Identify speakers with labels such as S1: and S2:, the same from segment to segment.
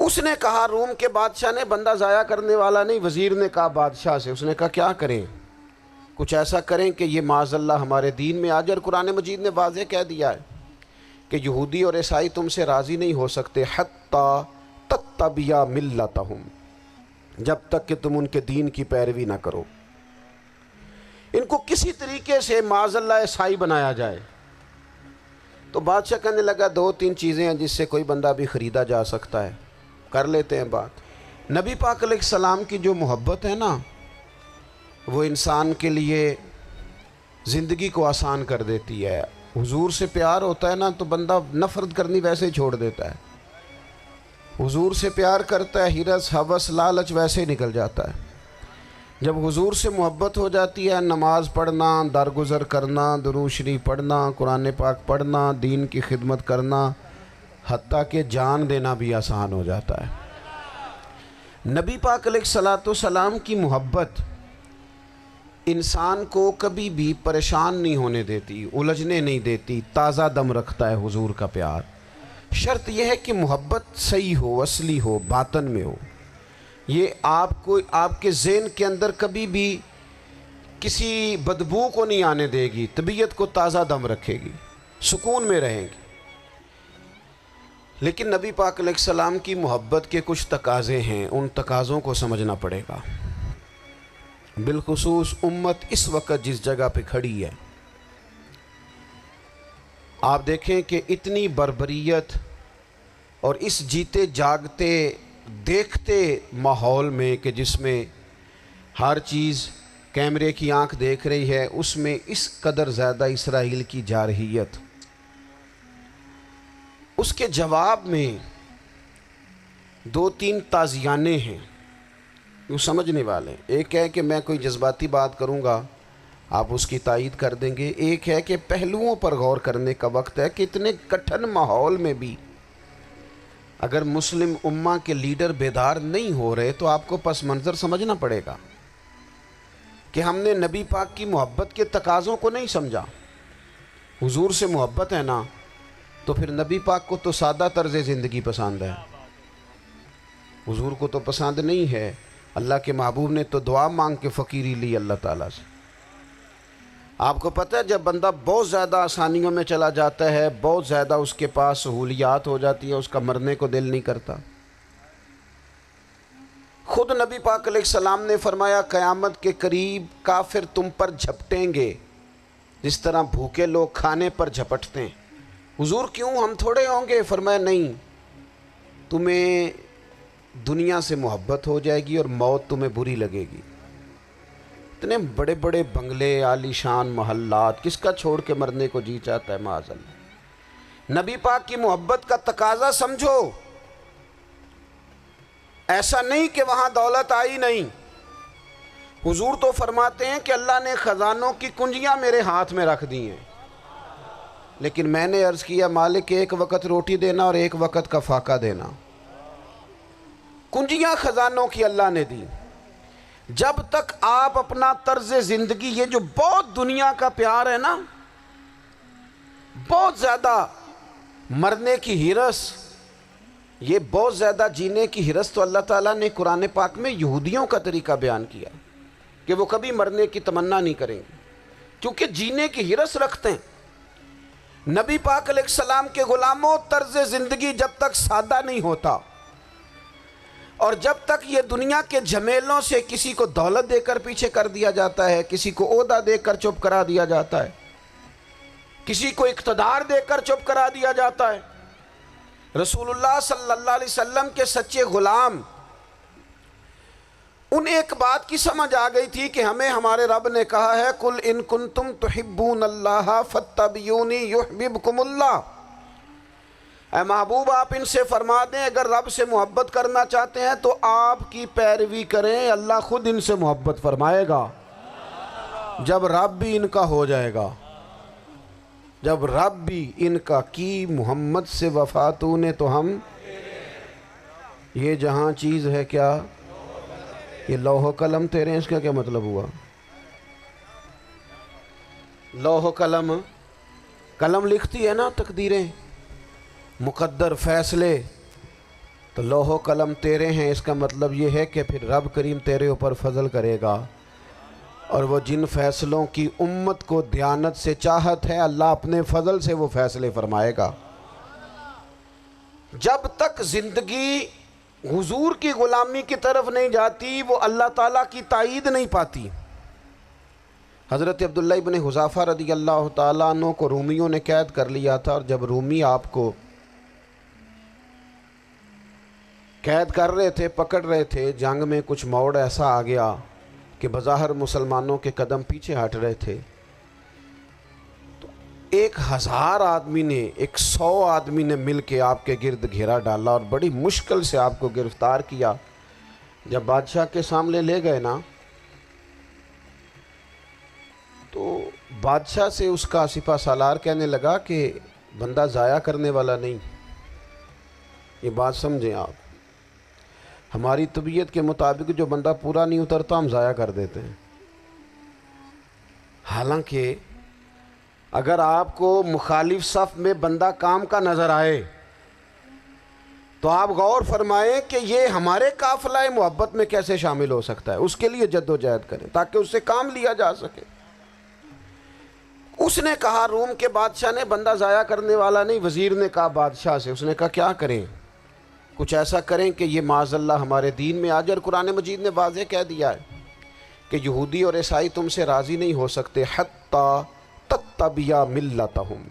S1: اس نے کہا، روم کے بادشاہ نے، بندہ ضائع کرنے والا نہیں، وزیر نے کہا بادشاہ سے، اس نے کہا کیا کریں؟ کچھ ایسا کریں کہ یہ معاذ اللہ ہمارے دین میں آ جائے۔ اور قرآن مجید نے واضح کہہ دیا ہے کہ یہودی اور عیسائی تم سے راضی نہیں ہو سکتے حتی تتبع ملتہم، جب تک کہ تم ان کے دین کی پیروی نہ کرو، ان کو کسی طریقے سے معاذ اللہ عیسائی بنایا جائے۔ تو بادشاہ کہنے لگا 2-3 چیزیں ہیں جس سے کوئی بندہ بھی خریدا جا سکتا ہے، کر لیتے ہیں بات۔ نبی پاک علیہ السلام کی جو محبت ہے نا، وہ انسان کے لیے زندگی کو آسان کر دیتی ہے۔ حضور سے پیار ہوتا ہے نا تو بندہ نفرت کرنی ویسے ہی چھوڑ دیتا ہے۔ حضور سے پیار کرتا ہے، ہرس ہوس لالچ ویسے ہی نکل جاتا ہے۔ جب حضور سے محبت ہو جاتی ہے، نماز پڑھنا، درگزر کرنا، درود شریف پڑھنا، قرآن پاک پڑھنا، دین کی خدمت کرنا، حتیٰ کہ جان دینا بھی آسان ہو جاتا ہے۔ نبی پاک علیہ السلام کی محبت انسان کو کبھی بھی پریشان نہیں ہونے دیتی، الجھنے نہیں دیتی، تازہ دم رکھتا ہے حضور کا پیار۔ شرط یہ ہے کہ محبت صحیح ہو، اصلی ہو، باطن میں ہو۔ یہ آپ کے ذہن کے اندر کبھی بھی کسی بدبو کو نہیں آنے دے گی، طبیعت کو تازہ دم رکھے گی، سکون میں رہیں گی۔ لیکن نبی پاک علیہ السلام کی محبت کے کچھ تقاضے ہیں، ان تقاضوں کو سمجھنا پڑے گا۔ بالخصوص امت اس وقت جس جگہ پہ کھڑی ہے، آپ دیکھیں کہ اتنی بربریت اور اس جیتے جاگتے دیکھتے ماحول میں کہ جس میں ہر چیز کیمرے کی آنکھ دیکھ رہی ہے، اس میں اس قدر زیادہ اسرائیل کی جارحیت، اس کے جواب میں 2-3 تازیانے ہیں وہ سمجھنے والے۔ ایک ہے کہ میں کوئی جذباتی بات کروں گا، آپ اس کی تائید کر دیں گے۔ ایک ہے کہ پہلوؤں پر غور کرنے کا وقت ہے کہ اتنے کٹھن ماحول میں بھی اگر مسلم امہ کے لیڈر بیدار نہیں ہو رہے تو آپ کو پس منظر سمجھنا پڑے گا کہ ہم نے نبی پاک کی محبت کے تقاضوں کو نہیں سمجھا۔ حضور سے محبت ہے نا تو پھر نبی پاک کو تو سادہ طرز زندگی پسند ہے، حضور کو تو پسند نہیں ہے۔ اللہ کے محبوب نے تو دعا مانگ کے فقیری لی اللہ تعالیٰ سے۔ آپ کو پتہ ہے جب بندہ بہت زیادہ آسانیوں میں چلا جاتا ہے، بہت زیادہ اس کے پاس سہولیات ہو جاتی ہے، اس کا مرنے کو دل نہیں کرتا۔ خود نبی پاک علیہ السلام نے فرمایا قیامت کے قریب کافر تم پر جھپٹیں گے جس طرح بھوکے لوگ کھانے پر جھپٹتے ہیں۔ حضور کیوں، ہم تھوڑے ہوں گے؟ فرمایا نہیں، تمہیں دنیا سے محبت ہو جائے گی اور موت تمہیں بری لگے گی۔ اتنے بڑے بڑے بنگلے، عالی شان محلات، کس کا چھوڑ کے مرنے کو جی چاہتا ہے معاذ اللہ۔ نبی پاک کی محبت کا تقاضا سمجھو، ایسا نہیں کہ وہاں دولت آئی نہیں۔ حضور تو فرماتے ہیں کہ اللہ نے خزانوں کی کنجیاں میرے ہاتھ میں رکھ دی ہیں، لیکن میں نے عرض کیا مالک ایک وقت روٹی دینا اور ایک وقت کا فاقہ دینا۔ کنجیاں خزانوں کی اللہ نے دی۔ جب تک آپ اپنا طرز زندگی، یہ جو بہت دنیا کا پیار ہے نا، بہت زیادہ مرنے کی ہرس، یہ بہت زیادہ جینے کی ہرس، تو اللہ تعالیٰ نے قرآن پاک میں یہودیوں کا طریقہ بیان کیا کہ وہ کبھی مرنے کی تمنا نہیں کریں گے کیونکہ جینے کی ہرس رکھتے ہیں۔ نبی پاک علیہ السلام کے غلاموں، طرز زندگی جب تک سادہ نہیں ہوتا اور جب تک یہ دنیا کے جھمیلوں سے کسی کو دولت دے کر پیچھے کر دیا جاتا ہے، کسی کو عہدہ دے کر چپ کرا دیا جاتا ہے، کسی کو اقتدار دے کر چپ کرا دیا جاتا ہے، رسول اللہ صلی اللہ علیہ وسلم کے سچے غلام ان ایک بات کی سمجھ آ گئی تھی کہ ہمیں ہمارے رب نے کہا ہے قُلْ إِن كُنْتُمْ تُحِبُّونَ اللَّهَ فَاتَّبِعُونِي يُحْبِبْكُمُ اللَّهُ۔ اے محبوب آپ ان سے فرما دیں اگر رب سے محبت کرنا چاہتے ہیں تو آپ کی پیروی کریں، اللہ خود ان سے محبت فرمائے گا جب رب بھی ان کا ہو جائے گا، جب رب بھی ان کا کی محمد سے وفاتوں نے تو ہم یہ جہاں چیز ہے کیا، یہ لوح و قلم تیرے ہیں، اس کا کیا مطلب ہوا؟ لوح و قلم، قلم لکھتی ہے نا تقدیریں، مقدر فیصلے، تو لوح و قلم تیرے ہیں، اس کا مطلب یہ ہے کہ پھر رب کریم تیرے اوپر فضل کرے گا، اور وہ جن فیصلوں کی امت کو دیانت سے چاہت ہے اللہ اپنے فضل سے وہ فیصلے فرمائے گا۔ جب تک زندگی حضور کی غلامی کی طرف نہیں جاتی وہ اللہ تعالیٰ کی تائید نہیں پاتی۔ حضرت عبداللہ ابن حذافہ رضی اللہ تعالیٰ عنہ کو رومیوں نے قید کر لیا تھا، اور جب رومی آپ کو قید کر رہے تھے، پکڑ رہے تھے، جنگ میں کچھ موڑ ایسا آ گیا کہ بظاہر مسلمانوں کے قدم پیچھے ہٹ رہے تھے، تو 1000 آدمی نے 100 آدمی نے مل کے آپ کے گرد گھیرا ڈالا اور بڑی مشکل سے آپ کو گرفتار کیا۔ جب بادشاہ کے سامنے لے گئے نا تو بادشاہ سے اس کا سپہ سالار کہنے لگا کہ بندہ ضائع کرنے والا نہیں، یہ بات سمجھیں آپ، ہماری طبیعت کے مطابق جو بندہ پورا نہیں اترتا ہم ضائع کر دیتے ہیں۔ حالانکہ اگر آپ کو مخالف صف میں بندہ کام کا نظر آئے تو آپ غور فرمائیں کہ یہ ہمارے قافلہ محبت میں کیسے شامل ہو سکتا ہے، اس کے لیے جد و جہد کریں تاکہ اس سے کام لیا جا سکے۔ اس نے کہا، روم کے بادشاہ نے، بندہ ضائع کرنے والا نہیں، وزیر نے کہا بادشاہ سے، اس نے کہا کیا کریں، کچھ ایسا کریں کہ یہ معاذ اللہ ہمارے دین میں آ جائے۔ اور قرآن مجید نے واضح کہہ دیا ہے کہ یہودی اور عیسائی تم سے راضی نہیں ہو سکتے حتی تتبع ملتہم،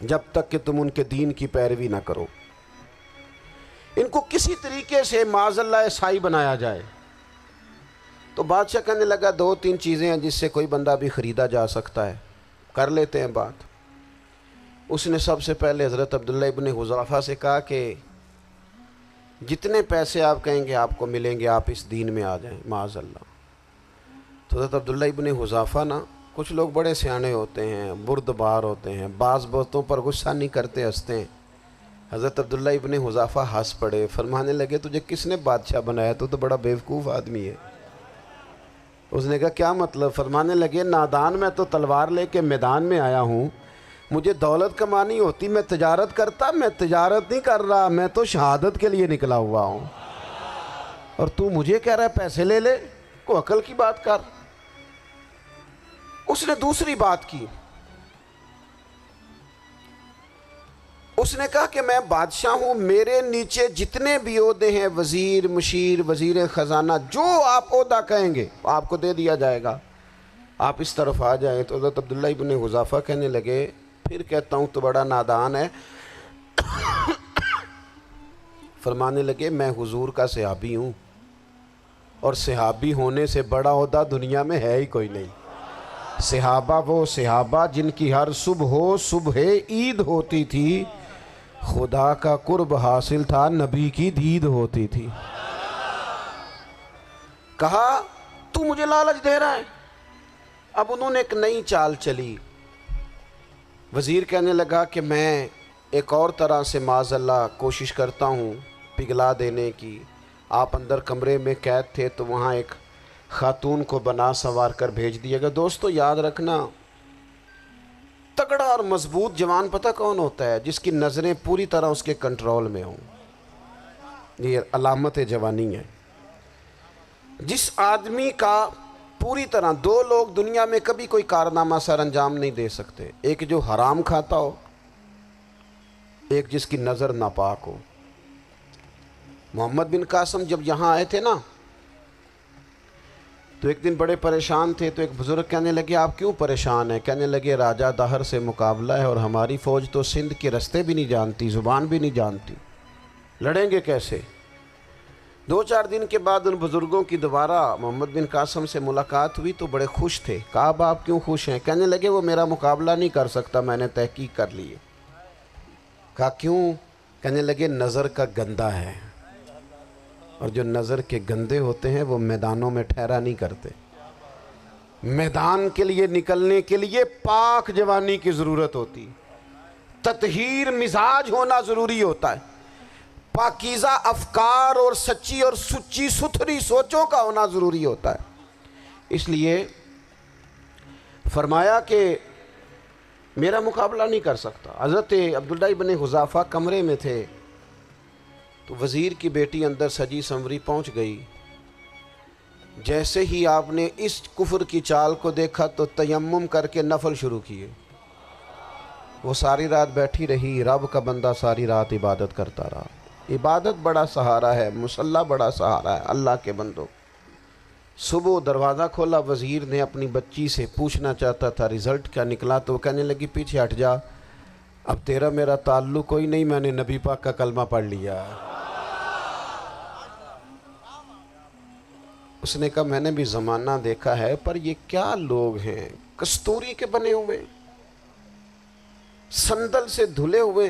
S1: جب تک کہ تم ان کے دین کی پیروی نہ کرو، ان کو کسی طریقے سے معاذ اللہ عیسائی بنایا جائے۔ تو بادشاہ کہنے لگا 2-3 چیزیں ہیں جس سے کوئی بندہ بھی خریدا جا سکتا ہے، کر لیتے ہیں بات۔ اس نے سب سے پہلے حضرت عبداللہ ابن حذافہ سے کہا کہ جتنے پیسے آپ کہیں گے آپ کو ملیں گے، آپ اس دین میں آ جائیں معاذ اللہ۔ تو حضرت عبداللہ ابن حذافہ نا، کچھ لوگ بڑے سیانے ہوتے ہیں، بردبار ہوتے ہیں، بعض باتوں پر غصہ نہیں کرتے، ہنستے ہیں۔ حضرت عبداللہ ابن حذافہ ہنس پڑے، فرمانے لگے تجھے کس نے بادشاہ بنایا، تو بڑا بیوقوف آدمی ہے۔ اس نے کہا کیا مطلب؟ فرمانے لگے نادان، میں تو تلوار لے کے میدان میں آیا ہوں، مجھے دولت کمانی ہوتی میں تجارت کرتا، میں تجارت نہیں کر رہا، میں تو شہادت کے لیے نکلا ہوا ہوں، اور تو مجھے کہہ رہا ہے پیسے لے لے، کو عقل کی بات کر۔ اس نے دوسری بات کی، اس نے کہا کہ میں بادشاہ ہوں، میرے نیچے جتنے بھی عہدے ہیں، وزیر، مشیر، وزیر خزانہ، جو آپ عہدہ کہیں گے آپ کو دے دیا جائے گا، آپ اس طرف آ جائیں۔ تو حضرت عبداللہ ابن حذافہ کہنے لگے پھر کہتا ہوں تو بڑا نادان ہے۔ فرمانے لگے میں حضور کا صحابی ہوں، اور صحابی ہونے سے بڑا عہدہ دنیا میں ہے ہی کوئی نہیں۔ صحابہ وہ صحابہ جن کی ہر صبح عید ہوتی تھی، خدا کا قرب حاصل تھا، نبی کی دید ہوتی تھی۔ کہا تو مجھے لالچ دے رہا ہے۔ اب انہوں نے ایک نئی چال چلی۔ وزیر کہنے لگا کہ میں ایک اور طرح سے معاذ اللہ کوشش کرتا ہوں پگھلا دینے کی۔ آپ اندر کمرے میں قید تھے تو وہاں ایک خاتون کو بنا سنوار کر بھیج دیا گیا۔ دوستو یاد رکھنا، تگڑا اور مضبوط جوان پتہ کون ہوتا ہے؟ جس کی نظریں پوری طرح اس کے کنٹرول میں ہوں، یہ علامت جوانی ہے۔ جس آدمی کا پوری طرح، 2 لوگ دنیا میں کبھی کوئی کارنامہ سر انجام نہیں دے سکتے، ایک جو حرام کھاتا ہو، ایک جس کی نظر ناپاک ہو۔ محمد بن قاسم جب یہاں آئے تھے نا تو ایک دن بڑے پریشان تھے، تو ایک بزرگ کہنے لگے آپ کیوں پریشان ہیں؟ کہنے لگے راجہ دہر سے مقابلہ ہے، اور ہماری فوج تو سندھ کے رستے بھی نہیں جانتی، زبان بھی نہیں جانتی، لڑیں گے کیسے؟ 2-4 دن کے بعد ان بزرگوں کی دوبارہ محمد بن قاسم سے ملاقات ہوئی تو بڑے خوش تھے۔ کہا اب آپ کیوں خوش ہیں؟ کہنے لگے وہ میرا مقابلہ نہیں کر سکتا، میں نے تحقیق کر لی ہے۔ کہا کیوں؟ کہنے لگے نظر کا گندہ ہے، اور جو نظر کے گندے ہوتے ہیں وہ میدانوں میں ٹھہرا نہیں کرتے۔ میدان کے لیے نکلنے کے لیے پاک جوانی کی ضرورت ہوتی، تطہیر مزاج ہونا ضروری ہوتا ہے، پاکیزہ افکار اور سچی اور سچی ستھری سوچوں کا ہونا ضروری ہوتا ہے۔ اس لیے فرمایا کہ میرا مقابلہ نہیں کر سکتا۔ حضرت عبداللہ ابن حذافہ کمرے میں تھے، تو وزیر کی بیٹی اندر سجی سنوری پہنچ گئی. جیسے ہی آپ نے اس کفر کی چال کو دیکھا تو تیمم کر کے نفل شروع کیے. وہ ساری رات بیٹھی رہی. رب کا بندہ ساری رات عبادت کرتا رہا. عبادت بڑا سہارا ہے، مصلی بڑا سہارا ہے اللہ کے بندوں. صبح دروازہ کھولا، وزیر نے اپنی بچی سے پوچھنا چاہتا تھا رزلٹ کیا نکلا، تو وہ کہنے لگی پیچھے ہٹ جا، اب تیرا میرا تعلق کوئی نہیں، میں نے نبی پاک کا کلمہ پڑھ لیا. اس نے کہا میں نے بھی زمانہ دیکھا ہے، پر یہ کیا لوگ ہیں، کستوری کے بنے ہوئے، سندل سے دھلے ہوئے،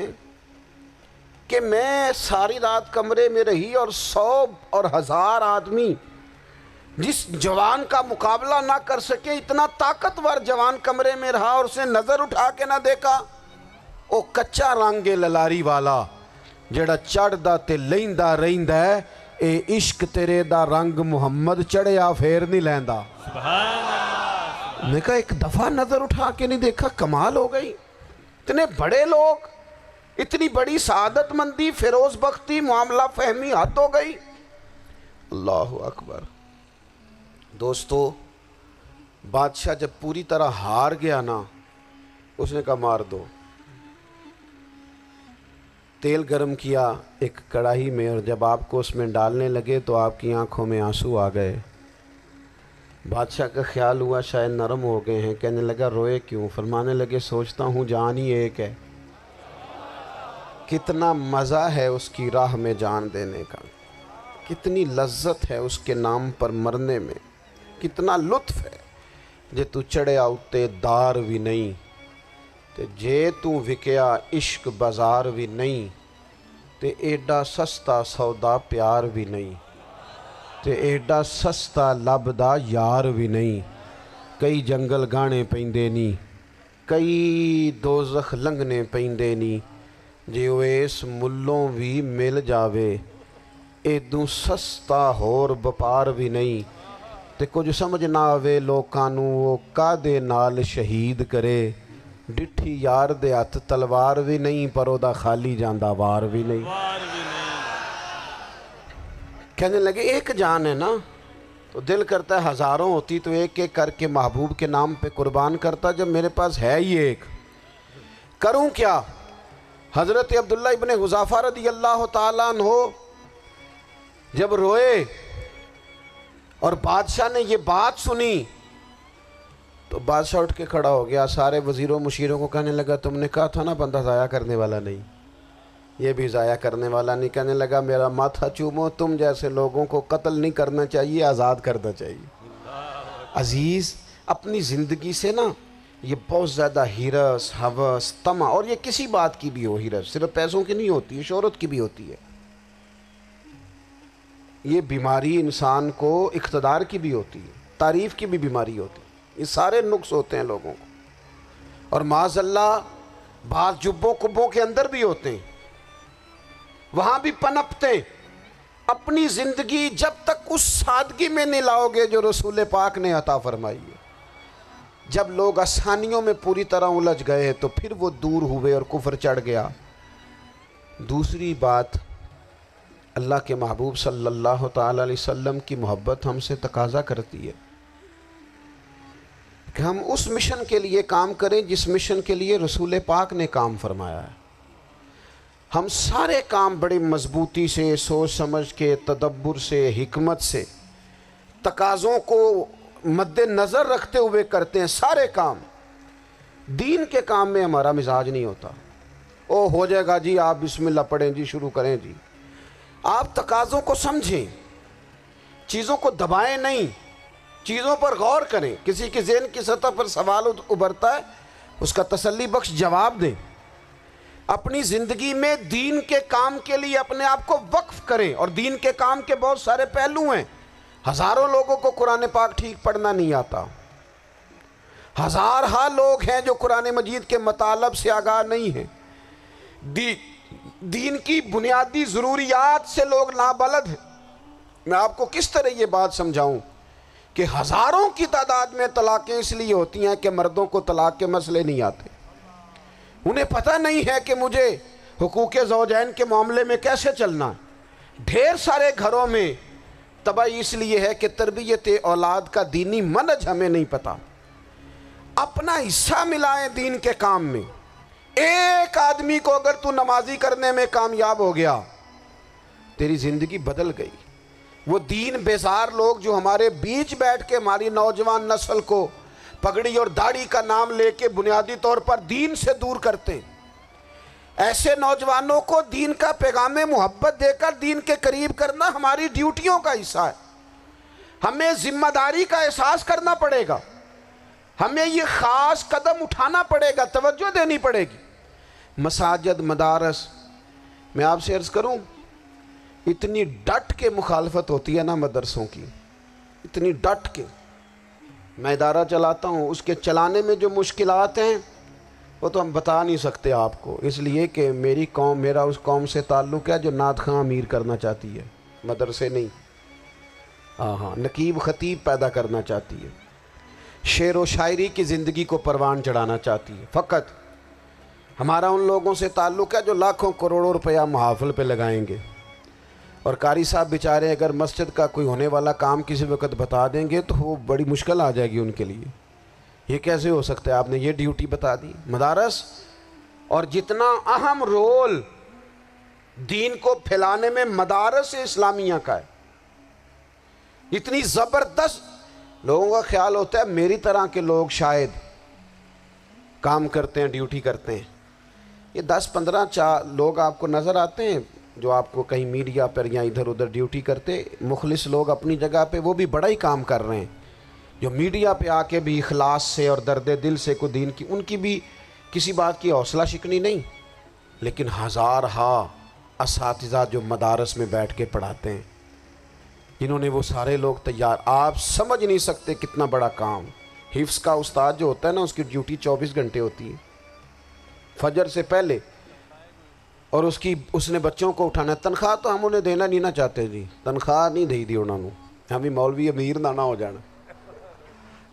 S1: کہ میں ساری رات کمرے میں رہی اور 100 اور 1000 آدمی جس جوان کا مقابلہ نہ کر سکے، اتنا طاقتور جوان کمرے میں رہا اور اسے نظر اٹھا کے نہ دیکھا. او کچا رنگ للاری والا جڑا چڑھدا تے لیندا رہندا ہے، اے عشق تیرے دا رنگ محمد چڑھیا پھر نہیں لیندا. میں نے کہا ایک دفعہ نظر اٹھا کے نہیں دیکھا، کمال ہو گئی. اتنے بڑے لوگ، اتنی بڑی سعادت مندی، فیروز بختی، معاملہ فہمی حد ہو گئی. اللہ اکبر. دوستو، بادشاہ جب پوری طرح ہار گیا نا، اس نے کہا مار دو. تیل گرم کیا ایک کڑاہی میں، اور جب آپ کو اس میں ڈالنے لگے تو آپ کی آنکھوں میں آنسو آ گئے. بادشاہ کا خیال ہوا شاید نرم ہو گئے ہیں. کہنے لگا روئے کیوں؟ فرمانے لگے سوچتا ہوں جان ہی ایک ہے، کتنا مزہ ہے اس کی راہ میں جان دینے کا، کتنی لذت ہے اس کے نام پر مرنے میں، کتنا لطف ہے. جے تو چڑھیا اتے دار بھی نہیں، تے جے تو وکیا عشق بازار بھی نہیں، تے ایڈا سستا سودا پیار بھی نہیں، تے ایڈا سستا لبدا یار بھی نہیں. کئی جنگل گانے پیندے نی، کئی دوزخ لنگنے پیندے نی، جے وہ اس ملوں بھی مل جاوے، ایدوں سستا ہور بپار بھی نہیں. تے کچھ سمجھ نہ آوے لوکاں نوں وہ کادے نال شہید کرے، ڈٹھی یار دے ہاتھ تلوار بھی نہیں، پر او دا خالی جاندہ وار بھی نہیں. کہنے لگے ایک جان ہے نا، تو دل کرتا ہے ہزاروں ہوتی تو ایک ایک کر کے محبوب کے نام پہ قربان کرتا. جب میرے پاس ہے ہی ایک، کروں کیا؟ حضرت عبداللہ ابن حذافہ رضی اللہ تعالیٰ عنہ جب روئے اور بادشاہ نے یہ بات سنی تو بادشاہ اٹھ کے کھڑا ہو گیا. سارے وزیروں مشیروں کو کہنے لگا تم نے کہا تھا نا بندہ ضائع کرنے والا نہیں، یہ بھی ضائع کرنے والا نہیں. کہنے لگا میرا ماتھا چومو، تم جیسے لوگوں کو قتل نہیں کرنا چاہیے، آزاد کرنا چاہیے. عزیز، اپنی زندگی سے نا یہ بہت زیادہ ہرس، ہوس، طمع، اور یہ کسی بات کی بھی ہو، ہرس صرف پیسوں کی نہیں ہوتی ہے، شہرت کی بھی ہوتی ہے. یہ بیماری انسان کو اقتدار کی بھی ہوتی ہے، تعریف کی بھی بیماری ہوتی ہے. یہ سارے نقص ہوتے ہیں لوگوں کو، اور معاذ اللہ بعض جبوں کبوں کے اندر بھی ہوتے ہیں، وہاں بھی پنپتے ہیں. اپنی زندگی جب تک اس سادگی میں نہیں لاؤ گے جو رسول پاک نے عطا فرمائی ہے. جب لوگ آسانیوں میں پوری طرح الجھ گئے تو پھر وہ دور ہوئے اور کفر چڑھ گیا. دوسری بات، اللہ کے محبوب صلی اللہ تعالیٰ علیہ وسلم کی محبت ہم سے تقاضا کرتی ہے کہ ہم اس مشن کے لیے کام کریں جس مشن کے لیے رسول پاک نے کام فرمایا ہے. ہم سارے کام بڑی مضبوطی سے، سوچ سمجھ کے، تدبر سے، حکمت سے، تقاضوں کو مد نظر رکھتے ہوئے کرتے ہیں. سارے کام. دین کے کام میں ہمارا مزاج نہیں ہوتا، او ہو جائے گا جی، آپ بسم اللہ پڑھیں جی، شروع کریں جی. آپ تقاضوں کو سمجھیں، چیزوں کو دبائیں نہیں، چیزوں پر غور کریں. کسی کے ذہن کی سطح پر سوال ابھرتا ہے، اس کا تسلی بخش جواب دیں. اپنی زندگی میں دین کے کام کے لیے اپنے آپ کو وقف کریں. اور دین کے کام کے بہت سارے پہلو ہیں. ہزاروں لوگوں کو قرآن پاک ٹھیک پڑھنا نہیں آتا، ہزارہا لوگ ہیں جو قرآن مجید کے مطالب سے آگاہ نہیں ہیں، دین کی بنیادی ضروریات سے لوگ نابلد ہیں. میں آپ کو کس طرح یہ بات سمجھاؤں کہ ہزاروں کی تعداد میں طلاقیں اس لیے ہوتی ہیں کہ مردوں کو طلاق کے مسئلے نہیں آتے. انہیں پتہ نہیں ہے کہ مجھے حقوق زوجین کے معاملے میں کیسے چلنا ہے. ڈھیر سارے گھروں میں تباہی اس لیے ہے کہ تربیت اولاد کا دینی منہج ہمیں نہیں پتا. اپنا حصہ ملائیں دین کے کام میں. ایک آدمی کو اگر تو نمازی کرنے میں کامیاب ہو گیا تیری زندگی بدل گئی. وہ دین بیزار لوگ جو ہمارے بیچ بیٹھ کے ہماری نوجوان نسل کو پگڑی اور داڑھی کا نام لے کے بنیادی طور پر دین سے دور کرتے ہیں، ایسے نوجوانوں کو دین کا پیغام محبت دے کر دین کے قریب کرنا ہماری ڈیوٹیوں کا حصہ ہے. ہمیں ذمہ داری کا احساس کرنا پڑے گا، ہمیں یہ خاص قدم اٹھانا پڑے گا، توجہ دینی پڑے گی. مساجد، مدارس، میں آپ سے عرض کروں اتنی ڈٹ کے مخالفت ہوتی ہے نا مدرسوں کی، اتنی ڈٹ کے. میں ادارہ چلاتا ہوں، اس کے چلانے میں جو مشکلات ہیں وہ تو ہم بتا نہیں سکتے آپ کو، اس لیے کہ میری قوم، میرا اس قوم سے تعلق ہے جو نعت خواں امیر کرنا چاہتی ہے، مدرسے نہیں. ہاں نقیب خطیب پیدا کرنا چاہتی ہے، شعر و شاعری کی زندگی کو پروان چڑھانا چاہتی ہے. فقط ہمارا ان لوگوں سے تعلق ہے جو لاکھوں کروڑوں روپیہ محافل پہ لگائیں گے، اور قاری صاحب بیچارے اگر مسجد کا کوئی ہونے والا کام کسی وقت بتا دیں گے تو وہ بڑی مشکل آ جائے گی ان کے لیے. یہ کیسے ہو سکتا ہے، آپ نے یہ ڈیوٹی بتا دی. مدارس اور جتنا اہم رول دین کو پھیلانے میں مدارس اسلامیہ کا ہے، اتنی زبردست. لوگوں کا خیال ہوتا ہے میری طرح کے لوگ شاید کام کرتے ہیں، ڈیوٹی کرتے ہیں. یہ 10-15 لوگ آپ کو نظر آتے ہیں جو آپ کو کہیں میڈیا پر یا ادھر ادھر ڈیوٹی کرتے، مخلص لوگ اپنی جگہ پہ، وہ بھی بڑا ہی کام کر رہے ہیں، جو میڈیا پہ آ کے بھی اخلاص سے اور درد دل سے کو دین کی، ان کی بھی کسی بات کی حوصلہ شکنی نہیں. لیکن ہزارہا اساتذہ جو مدارس میں بیٹھ کے پڑھاتے ہیں، جنہوں نے وہ سارے لوگ تیار، آپ سمجھ نہیں سکتے کتنا بڑا کام. حفظ کا استاد جو ہوتا ہے نا، اس کی ڈیوٹی 24 گھنٹے ہوتی ہے فجر سے پہلے، اور اس نے بچوں کو اٹھانا ہے. تنخواہ تو ہم انہیں دینا نہیں نہ چاہتے جی، تنخواہ نہیں دے دی انہوں نے. ہمیں مولوی امیر نہ ہو جانا،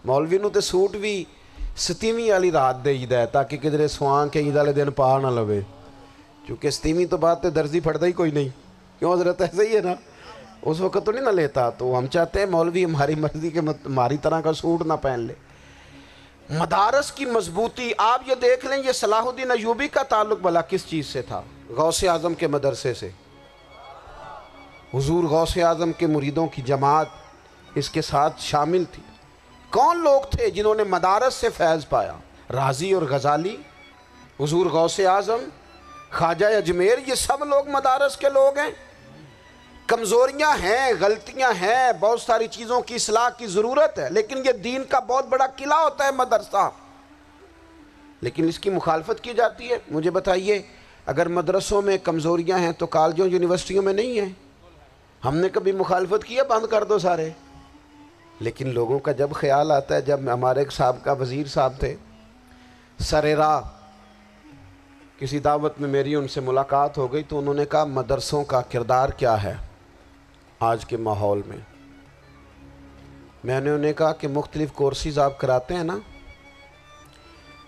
S1: مولوی نو تے سوٹ بھی 27ویں والی رات دے ہے تاکہ کدھر سوان کے عید والے دن پا نہ لوے، چونکہ 27ویں تو بات تے درزی پھڑتا ہی کوئی نہیں. کیوں حضرت ایسے ہی ہے نا، اس وقت تو نہیں نہ لیتا. تو ہم چاہتے ہیں مولوی ہماری مرضی کے ہماری طرح کا سوٹ نہ پہن لے. مدارس کی مضبوطی آپ یہ دیکھ لیں، یہ صلاح الدین ایوبی کا تعلق بھلا کس چیز سے تھا؟ غوث اعظم کے مدرسے سے. حضور غوث اعظم کے مریدوں کی جماعت اس کے ساتھ شامل تھی. کون لوگ تھے جنہوں نے مدارس سے فیض پایا؟ رازی اور غزالی، حضور غوث اعظم، خواجہ اجمیر، یہ سب لوگ مدارس کے لوگ ہیں. کمزوریاں ہیں، غلطیاں ہیں، بہت ساری چیزوں کی اصلاح کی ضرورت ہے، لیکن یہ دین کا بہت بڑا قلعہ ہوتا ہے مدرسہ. لیکن اس کی مخالفت کی جاتی ہے. مجھے بتائیے اگر مدرسوں میں کمزوریاں ہیں تو کالجوں یونیورسٹیوں میں نہیں ہیں؟ ہم نے کبھی مخالفت کی ہے بند کر دو سارے؟ لیکن لوگوں کا جب خیال آتا ہے، جب ہمارے ایک سابقہ وزیر صاحب تھے سر راہ، کسی دعوت میں میری ان سے ملاقات ہو گئی تو انہوں نے کہا مدرسوں کا کردار کیا ہے آج کے ماحول میں؟ میں نے انہیں کہا کہ مختلف کورسز آپ کراتے ہیں نا،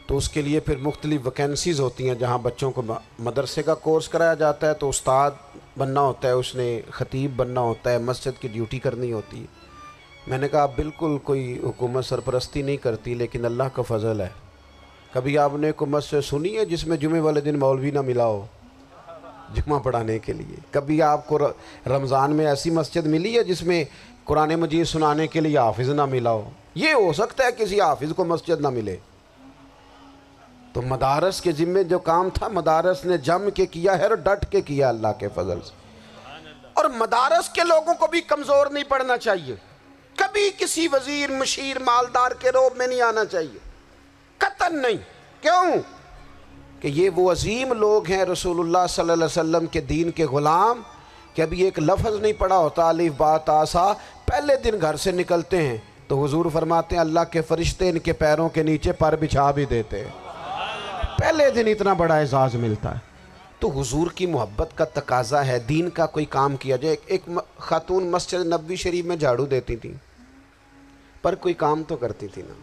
S1: تو اس کے لیے پھر مختلف ویکینسیز ہوتی ہیں. جہاں بچوں کو مدرسے کا کورس کرایا جاتا ہے تو استاد بننا ہوتا ہے، اس نے خطیب بننا ہوتا ہے، مسجد کی ڈیوٹی کرنی ہوتی ہے. میں نے کہا آپ بالکل کوئی حکومت سرپرستی نہیں کرتی، لیکن اللہ کا فضل ہے. کبھی آپ نے حکومت سے سنی ہے جس میں جمعے والے دن مولوی نہ ملا ہو جمعہ پڑھانے کے لیے؟ کبھی آپ کو رمضان میں ایسی مسجد ملی ہے جس میں قرآن مجید سنانے کے لیے حافظ نہ ملا ہو؟ یہ ہو سکتا ہے کسی حافظ کو مسجد نہ ملے. تو مدارس کے ذمے جو کام تھا مدارس نے جم کے کیا ہے اور ڈٹ کے کیا اللہ کے فضل سے. اور مدارس کے لوگوں کو بھی کمزور نہیں پڑنا چاہیے، کبھی کسی وزیر، مشیر، مالدار کے روب میں نہیں آنا چاہیے، قطعاً نہیں. کیوں کہ یہ وہ عظیم لوگ ہیں رسول اللہ صلی اللہ علیہ وسلم کے دین کے غلام، کہ ابھی ایک لفظ نہیں پڑھا ہوتا الف با تا سا، پہلے دن گھر سے نکلتے ہیں تو حضور فرماتے ہیں اللہ کے فرشتے ان کے پیروں کے نیچے پر بچھا بھی دیتے ہیں. پہلے دن اتنا بڑا اعزاز ملتا ہے. تو حضور کی محبت کا تقاضا ہے دین کا کوئی کام کیا جائے. ایک خاتون مسجد نبوی شریف میں جھاڑو دیتی تھیں پر کوئی کام تو کرتی تھی نا.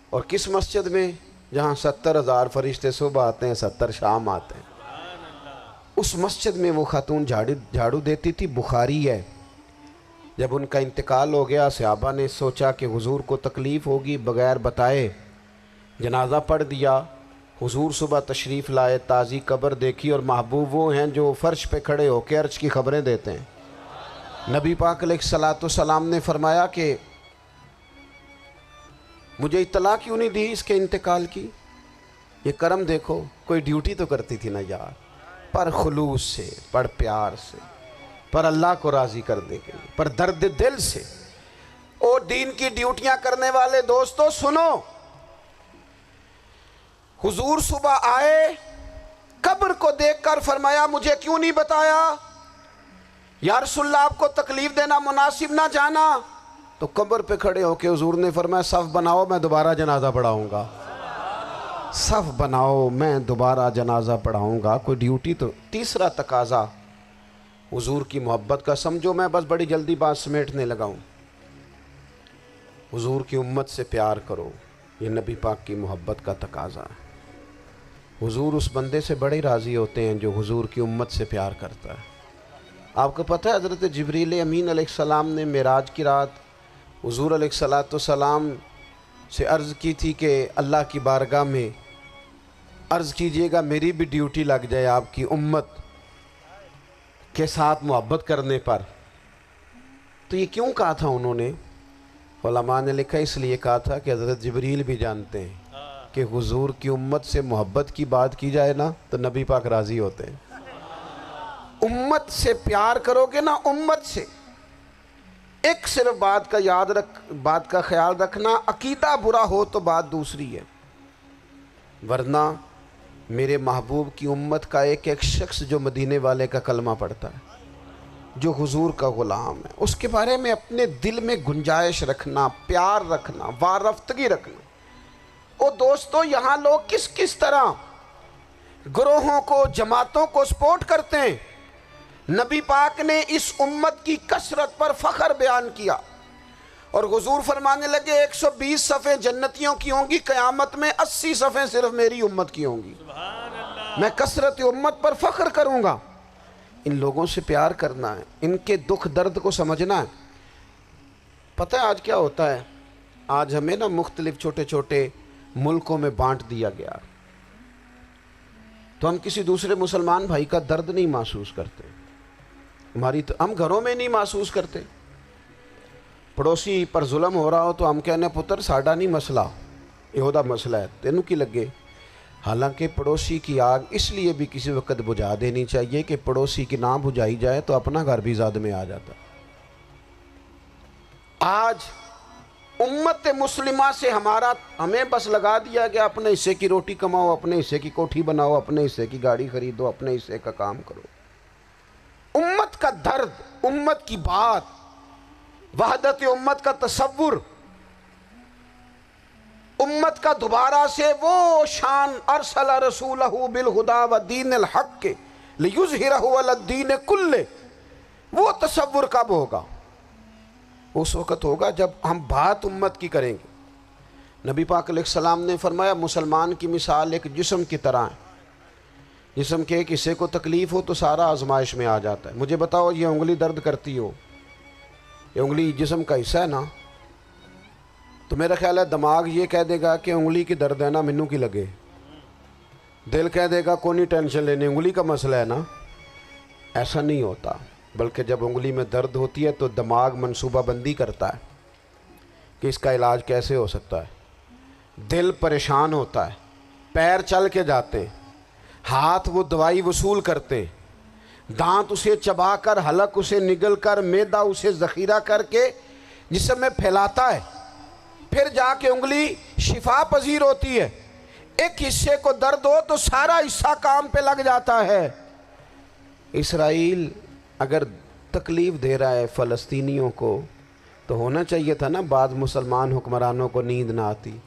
S1: اور کس مسجد میں؟ جہاں 70,000 فرشتے صبح آتے ہیں، 70 شام آتے ہیں. اس مسجد میں وہ خاتون جھاڑو دیتی تھی، بخاری ہے۔ جب ان کا انتقال ہو گیا، صحابہ نے سوچا کہ حضور کو تکلیف ہوگی، بغیر بتائے جنازہ پڑھ دیا۔ حضور صبح تشریف لائے، تازی قبر دیکھی، اور محبوب وہ ہیں جو فرش پہ کھڑے ہو کے عرش کی خبریں دیتے ہیں۔ نبی پاک علیہ الصلوۃ والسلام نے فرمایا کہ مجھے اطلاع کیوں نہیں دی اس کے انتقال کی؟ یہ کرم دیکھو، کوئی ڈیوٹی تو کرتی تھی نا یار، پر خلوص سے، پر پیار سے، پر اللہ کو راضی کرنے کے لیے، پر درد دل سے۔ اور دین کی ڈیوٹیاں کرنے والے دوستو سنو، حضور صبح آئے، قبر کو دیکھ کر فرمایا مجھے کیوں نہیں بتایا؟ یا رسول اللہ آپ کو تکلیف دینا مناسب نہ جانا؟ تو قبر پہ کھڑے ہو کے حضور نے فرمایا صف بناؤ، میں دوبارہ جنازہ پڑھاؤں گا۔ صف بناؤ، میں دوبارہ جنازہ پڑھاؤں گا۔ کوئی ڈیوٹی تو۔ تیسرا تقاضا حضور کی محبت کا، سمجھو میں بس بڑی جلدی بات سمیٹنے لگا ہوں۔ حضور کی امت سے پیار کرو، یہ نبی پاک کی محبت کا تقاضا ہے۔ حضور اس بندے سے بڑے راضی ہوتے ہیں جو حضور کی امت سے پیار کرتا ہے۔ آپ کو پتہ ہے حضرت جبریل امین علیہ السلام نے معراج کی رات حضور علیہ الصلوۃ والسلام سے عرض کی تھی کہ اللہ کی بارگاہ میں عرض کیجئے گا میری بھی ڈیوٹی لگ جائے آپ کی امت کے ساتھ محبت کرنے پر۔ تو یہ کیوں کہا تھا انہوں نے؟ علماء نے لکھا اس لیے کہا تھا کہ حضرت جبریل بھی جانتے ہیں کہ حضور کی امت سے محبت کی بات کی جائے نا تو نبی پاک راضی ہوتے ہیں۔ امت سے پیار کرو گے نا، امت سے، ایک صرف بات کا خیال رکھنا، عقیدہ برا ہو تو بات دوسری ہے، ورنہ میرے محبوب کی امت کا ایک ایک شخص جو مدینے والے کا کلمہ پڑھتا ہے، جو حضور کا غلام ہے، اس کے بارے میں اپنے دل میں گنجائش رکھنا، پیار رکھنا، وارفتگی رکھنا۔ اور دوستو یہاں لوگ کس طرح گروہوں کو، جماعتوں کو سپورٹ کرتے ہیں۔ نبی پاک نے اس امت کی کثرت پر فخر بیان کیا، اور حضور فرمانے لگے 120 صفیں جنتیوں کی ہوں گی، قیامت میں 80 صفیں صرف میری امت کی ہوں گی۔ میں کثرت امت پر فخر کروں گا۔ ان لوگوں سے پیار کرنا ہے، ان کے دکھ درد کو سمجھنا ہے۔ پتہ ہے آج کیا ہوتا ہے؟ آج ہمیں نا مختلف چھوٹے چھوٹے ملکوں میں بانٹ دیا گیا، تو ہم کسی دوسرے مسلمان بھائی کا درد نہیں محسوس کرتے، ہم گھروں میں نہیں محسوس کرتے۔ پڑوسی پر ظلم ہو رہا ہو تو ہم کہنے پتر ساڈا نہیں مسئلہ، یہ دا مسئلہ ہے، تینوں کی لگے۔ حالانکہ پڑوسی کی آگ اس لیے بھی کسی وقت بجھا دینی چاہیے کہ پڑوسی کی نہ بجھائی جائے تو اپنا گھر بھی زاد میں آ جاتا۔ آج امت مسلمہ سے ہمیں بس لگا دیا گیا اپنے حصے کی روٹی کماؤ، اپنے حصے کی کوٹھی بناؤ، اپنے حصے کی گاڑی خریدو، اپنے حصے کا کام کرو۔ امت کا درد، امت کی بات، وحدت امت کا تصور، امت کا دوبارہ سے وہ شان، ارسل رسولہ بالہدی ودین الحق لیظہرہ علی الدین کلہ، وہ تصور کب ہوگا؟ اس وقت ہوگا جب ہم بات امت کی کریں گے۔ نبی پاک علیہ السلام نے فرمایا مسلمان کی مثال ایک جسم کی طرح ہے، جسم کے ایک حصے کو تکلیف ہو تو سارا آزمائش میں آ جاتا ہے۔ مجھے بتاؤ یہ انگلی درد کرتی ہو، یہ انگلی جسم کا حصہ ہے نا، تو میرا خیال ہے دماغ یہ کہہ دے گا کہ انگلی کی درد ہے نا منو کی لگے، دل کہہ دے گا کوئی نہیں ٹینشن لینے، انگلی کا مسئلہ ہے نا۔ ایسا نہیں ہوتا، بلکہ جب انگلی میں درد ہوتی ہے تو دماغ منصوبہ بندی کرتا ہے کہ اس کا علاج کیسے ہو سکتا ہے، دل پریشان ہوتا ہے، پیر چل کے جاتے ہیں، ہاتھ وہ دوائی وصول کرتے، دانت اسے چبا کر، حلق اسے نگل کر، معدہ اسے ذخیرہ کر کے جسم میں پھیلاتا ہے، پھر جا کے انگلی شفا پذیر ہوتی ہے۔ ایک حصے کو درد ہو تو سارا حصہ کام پہ لگ جاتا ہے۔ اسرائیل اگر تکلیف دے رہا ہے فلسطینیوں کو تو ہونا چاہیے تھا نا بعض مسلمان حکمرانوں کو نیند نہ آتی،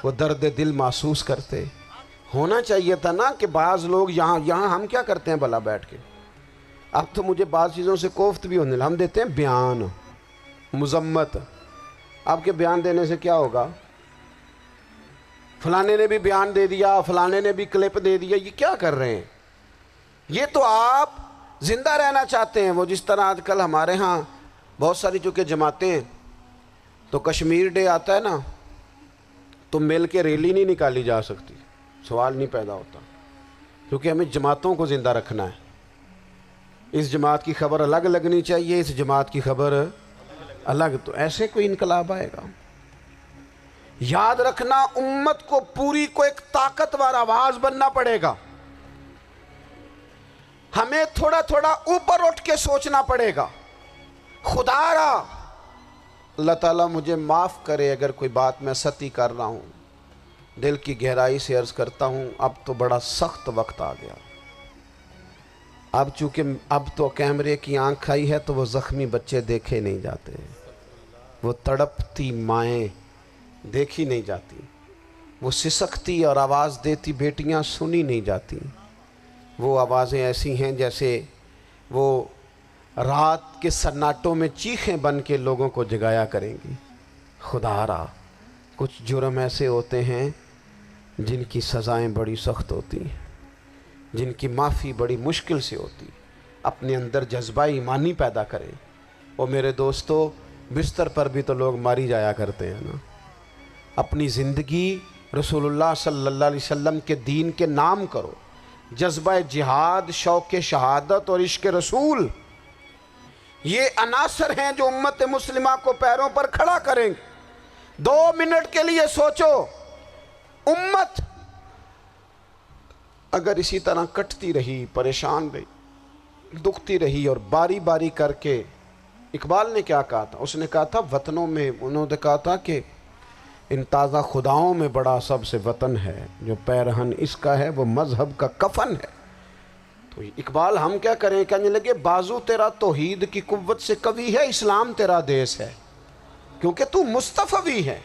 S1: وہ درد دل محسوس کرتے، ہونا چاہیے تھا نا کہ بعض لوگ یہاں ہم کیا کرتے ہیں بھلا بیٹھ کے، اب تو مجھے بعض چیزوں سے کوفت بھی ہونے لگا، ہم دیتے ہیں بیان، مذمت۔ آپ کے بیان دینے سے کیا ہوگا؟ فلانے نے بھی بیان دے دیا، فلانے نے بھی کلپ دے دیا، یہ کیا کر رہے ہیں؟ یہ تو آپ زندہ رہنا چاہتے ہیں. وہ جس طرح آج کل ہمارے ہاں بہت ساری چونکہ جماعتیں ہیں تو کشمیر ڈے آتا ہے نا تو مل کے ریلی نہیں نکالی جا سکتی, سوال نہیں پیدا ہوتا, کیونکہ ہمیں جماعتوں کو زندہ رکھنا ہے. اس جماعت کی خبر الگ لگنی چاہیے, اس جماعت کی خبر الگ. تو ایسے کوئی انقلاب آئے گا؟ یاد رکھنا امت کو پوری کو ایک طاقتور آواز بننا پڑے گا. ہمیں تھوڑا تھوڑا اوپر اٹھ کے سوچنا پڑے گا. خدا را اللہ تعالیٰ مجھے معاف کرے اگر کوئی بات میں سطحی کر رہا ہوں, دل کی گہرائی سے عرض کرتا ہوں اب تو بڑا سخت وقت آ گیا. اب چونکہ اب تو کیمرے کی آنکھ آئی ہے تو وہ زخمی بچے دیکھے نہیں جاتے, وہ تڑپتی مائیں دیکھی نہیں جاتی, وہ سسکتی اور آواز دیتی بیٹیاں سنی نہیں جاتی. وہ آوازیں ایسی ہیں جیسے وہ رات کے سناٹوں میں چیخیں بن کے لوگوں کو جگایا کریں گی. خدا را کچھ جرم ایسے ہوتے ہیں جن کی سزائیں بڑی سخت ہوتی ہیں, جن کی معافی بڑی مشکل سے ہوتی. اپنے اندر جذبہ ایمانی پیدا کریں. اور میرے دوستو بستر پر بھی تو لوگ ماری جایا کرتے ہیں نا. اپنی زندگی رسول اللہ صلی اللہ علیہ وسلم کے دین کے نام کرو. جذبہ جہاد, شوق شہادت اور عشق رسول, یہ عناصر ہیں جو امت مسلمہ کو پیروں پر کھڑا کریں گے. 2 منٹ کے لیے سوچو, امت اگر اسی طرح کٹتی رہی, پریشان رہی, دکھتی رہی اور باری باری کر کے, اقبال نے کیا کہا تھا؟ اس نے کہا تھا وطنوں میں, انہوں نے کہا تھا کہ ان تازہ خداؤں میں بڑا سب سے وطن ہے, جو پیرہن اس کا ہے وہ مذہب کا کفن ہے. تو اقبال ہم کیا کریں, کہنے لگے بازو تیرا توحید کی قوت سے قوی ہے, اسلام تیرا دیس ہے, کیونکہ تو مصطفی ہے.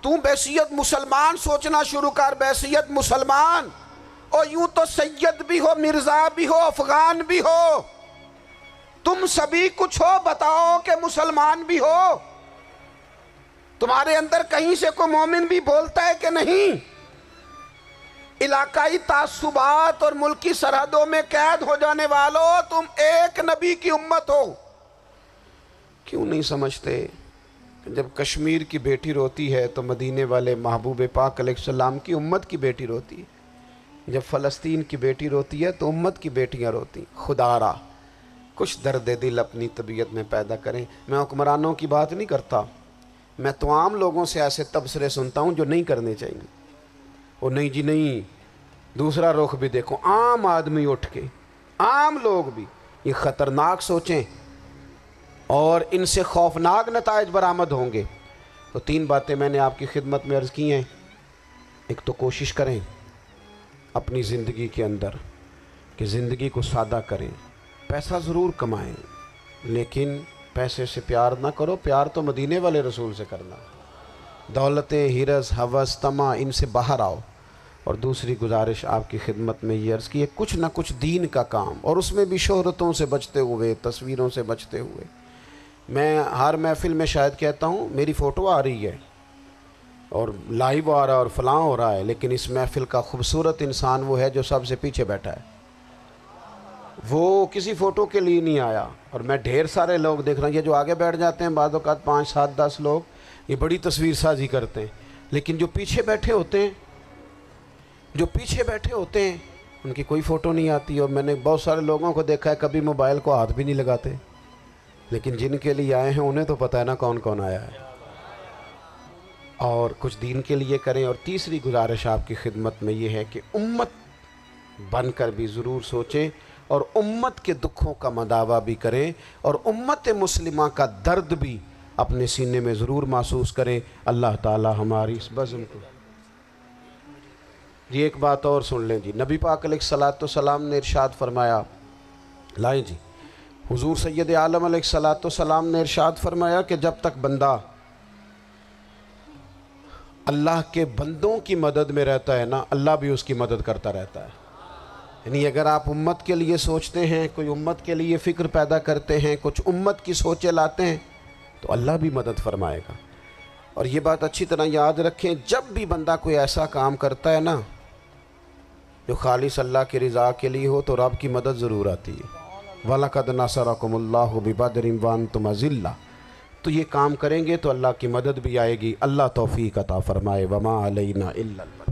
S1: تو بحیثیت مسلمان سوچنا شروع کر, بحیثیت مسلمان. اور یوں تو سید بھی ہو, مرزا بھی ہو, افغان بھی ہو, تم سبھی کچھ ہو, بتاؤ کہ مسلمان بھی ہو. تمہارے اندر کہیں سے کوئی مومن بھی بولتا ہے کہ نہیں؟ علاقائی تعصبات اور ملکی سرحدوں میں قید ہو جانے والوں, تم ایک نبی کی امت ہو. کیوں نہیں سمجھتے کہ جب کشمیر کی بیٹی روتی ہے تو مدینے والے محبوب پاک علیہ السلام کی امت کی بیٹی روتی ہے, جب فلسطین کی بیٹی روتی ہے تو امت کی بیٹیاں روتی. خدا را کچھ درد دل اپنی طبیعت میں پیدا کریں. میں حکمرانوں کی بات نہیں کرتا, میں تو عام لوگوں سے ایسے تبصرے سنتا ہوں جو نہیں کرنے چاہیے. وہ نہیں جی نہیں, دوسرا رخ بھی دیکھو. عام آدمی اٹھ کے, عام لوگ بھی یہ خطرناک سوچیں اور ان سے خوفناک نتائج برآمد ہوں گے. تو 3 باتیں میں نے آپ کی خدمت میں عرض کی ہیں. ایک تو کوشش کریں اپنی زندگی کے اندر کہ زندگی کو سادہ کریں. پیسہ ضرور کمائیں لیکن پیسے سے پیار نہ کرو, پیار تو مدینے والے رسول سے کرنا. دولتیں, ہرس, ہوس, طمع, ان سے باہر آؤ. اور دوسری گزارش آپ کی خدمت میں یہ عرض کی ہے, کچھ نہ کچھ دین کا کام, اور اس میں بھی شہرتوں سے بچتے ہوئے, تصویروں سے بچتے ہوئے. میں ہر محفل میں شاید کہتا ہوں میری فوٹو آ رہی ہے اور لائیو آ رہا ہے اور فلاں ہو رہا ہے, لیکن اس محفل کا خوبصورت انسان وہ ہے جو سب سے پیچھے بیٹھا ہے. وہ کسی فوٹو کے لیے نہیں آیا. اور میں ڈھیر سارے لوگ دیکھ رہا ہوں, یہ جو آگے بیٹھ جاتے ہیں بعض اوقات 5, 7, 10 لوگ, یہ بڑی تصویر سازی کرتے ہیں, لیکن جو پیچھے بیٹھے ہوتے ہیں, جو پیچھے بیٹھے ہوتے ہیں ان کی کوئی فوٹو نہیں آتی. اور میں نے بہت سارے لوگوں کو دیکھا ہے کبھی موبائل کو ہاتھ بھی نہیں لگاتے, لیکن جن کے لیے آئے ہیں انہیں تو پتہ ہے نا کون کون آیا ہے. اور کچھ دین کے لیے کریں. اور تیسری گزارش آپ کی خدمت میں یہ ہے کہ امت بن کر بھی ضرور سوچیں اور امت کے دکھوں کا مداوع بھی کریں اور امت مسلمہ کا درد بھی اپنے سینے میں ضرور محسوس کریں. اللہ تعالی ہماری اس بزم کو. جی ایک بات اور سن لیں جی. نبی پاک علیہ السلام نے ارشاد فرمایا, لائیں جی, حضور سید عالم علیہ السلام نے ارشاد فرمایا کہ جب تک بندہ اللہ کے بندوں کی مدد میں رہتا ہے نا, اللہ بھی اس کی مدد کرتا رہتا ہے. یعنی اگر آپ امت کے لیے سوچتے ہیں, کوئی امت کے لیے فکر پیدا کرتے ہیں, کچھ امت کی سوچیں لاتے ہیں, تو اللہ بھی مدد فرمائے گا. اور یہ بات اچھی طرح یاد رکھیں, جب بھی بندہ کوئی ایسا کام کرتا ہے نا جو خالص اللہ کی رضا کے لیے ہو تو رب کی مدد ضرور آتی ہے۔ وَلَقَدْ نَصَرَكُمُ اللَّهُ بِبَدْرٍ وَأَنْتُمْ أَذِلَّةٌ، تو یہ کام کریں گے تو اللہ کی مدد بھی آئے گی۔ اللہ توفیق عطا فرمائے۔ وَمَا عَلَيْنَا إِلَّا الْبَلَاغُ۔